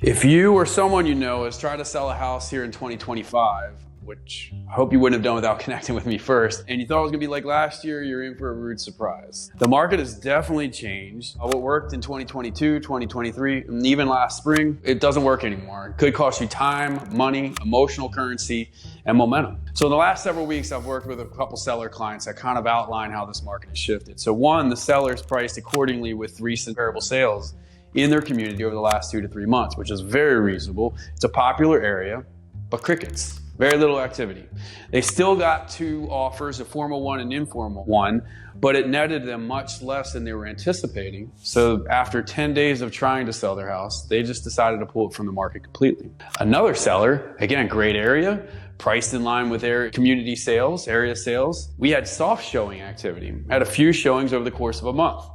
If you or someone you know has tried to sell a house here in 2025, which I hope you wouldn't have done without connecting with me first, and you thought it was gonna be like last year, you're in for a rude surprise. The market has definitely changed. What worked in 2022, 2023, and even last spring, it doesn't work anymore. It could cost you time, money, emotional currency, and momentum. So in the last several weeks, I've worked with a couple seller clients that kind of outline how this market has shifted. So one, the sellers priced accordingly with recent comparable sales in their community over the last 2 to 3 months, which is very reasonable. It's a popular area, but crickets. Very little activity. They still got 2 offers, a formal one and informal one, but it netted them much less than they were anticipating. So after 10 days of trying to sell their house, they just decided to pull it from the market completely. Another seller, again, great area, priced in line with area community sales, area sales. We had soft showing activity, had a few showings over the course of a month.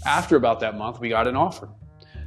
After about that month, we got an offer.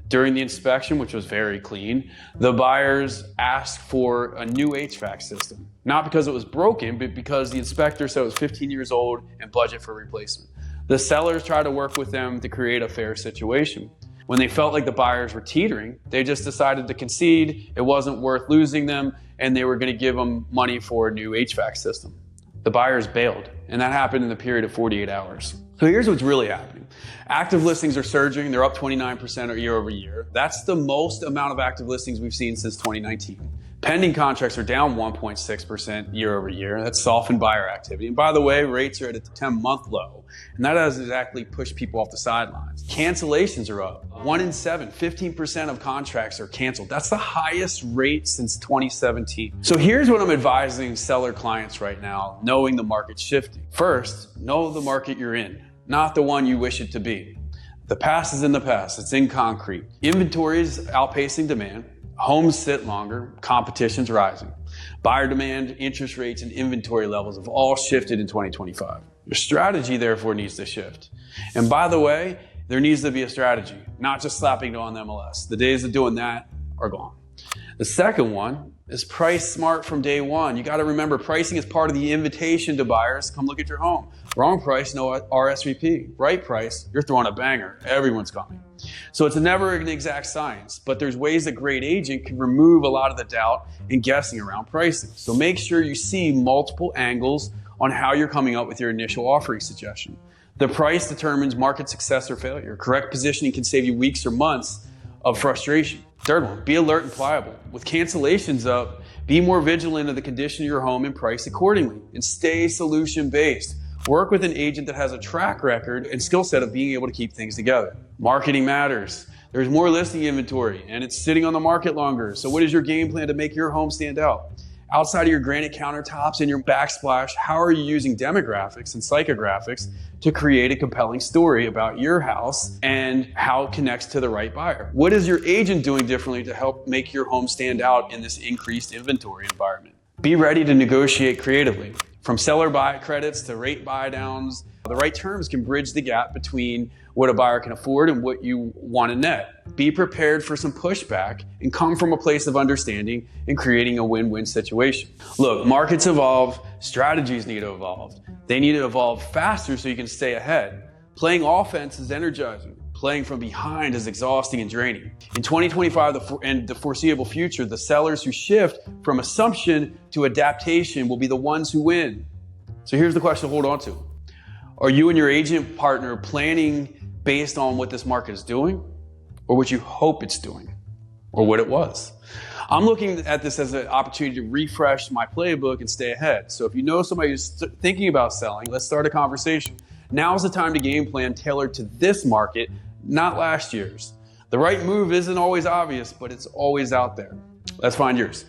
During the inspection, which was very clean, the buyers asked for a new HVAC system. Not because it was broken, but because the inspector said it was 15 years old and budget for replacement. The sellers tried to work with them to create a fair situation. When they felt like the buyers were teetering, they just decided to concede, it wasn't worth losing them, and they were gonna give them money for a new HVAC system. The buyers bailed, and that happened in the period of 48 hours. So here's what's really happening. Active listings are surging. They're up 29% year over year. That's the most amount of active listings we've seen since 2019. Pending contracts are down 1.6% year over year. That's softened buyer activity. And by the way, rates are at a 10-month low, and that doesn't exactly push people off the sidelines. Cancellations are up. 1 in 7, 15% of contracts are canceled. That's the highest rate since 2017. So here's what I'm advising seller clients right now, knowing the market's shifting. First, know the market you're in, not the one you wish it to be. The past is in the past. It's in concrete. Inventory is outpacing demand. Homes sit longer, competition's rising. Buyer demand, interest rates, and inventory levels have all shifted in 2025. Your strategy, therefore, needs to shift. And by the way, there needs to be a strategy, not just slapping it on the MLS. The days of doing that are gone. The second one is price smart from day one. You gotta remember, pricing is part of the invitation to buyers. Come look at your home. Wrong price, no RSVP. Right price, you're throwing a banger. Everyone's coming. So it's never an exact science, but there's ways a great agent can remove a lot of the doubt and guessing around pricing. So make sure you see multiple angles on how you're coming up with your initial offering suggestion. The price determines market success or failure. Correct positioning can save you weeks or months of frustration. Third one, be alert and pliable. With cancellations up, be more vigilant of the condition of your home and price accordingly, and stay solution-based. Work with an agent that has a track record and skill set of being able to keep things together. Marketing matters. There's more listing inventory and it's sitting on the market longer. So what is your game plan to make your home stand out? Outside of your granite countertops and your backsplash, how are you using demographics and psychographics to create a compelling story about your house and how it connects to the right buyer? What is your agent doing differently to help make your home stand out in this increased inventory environment? Be ready to negotiate creatively. From seller buy credits to rate buy downs, the right terms can bridge the gap between what a buyer can afford and what you want to net. Be prepared for some pushback and come from a place of understanding and creating a win-win situation. Look, markets evolve, strategies need to evolve. They need to evolve faster so you can stay ahead. Playing offense is energizing. Playing from behind is exhausting and draining. In 2025 and the foreseeable future, the sellers who shift from assumption to adaptation will be the ones who win. So here's the question to hold on to. Are you and your agent partner planning based on what this market is doing, or what you hope it's doing, or what it was? I'm looking at this as an opportunity to refresh my playbook and stay ahead. So if you know somebody who's thinking about selling, let's start a conversation. Now's the time to game plan tailored to this market, not last year's. The right move isn't always obvious, but it's always out there. Let's find yours.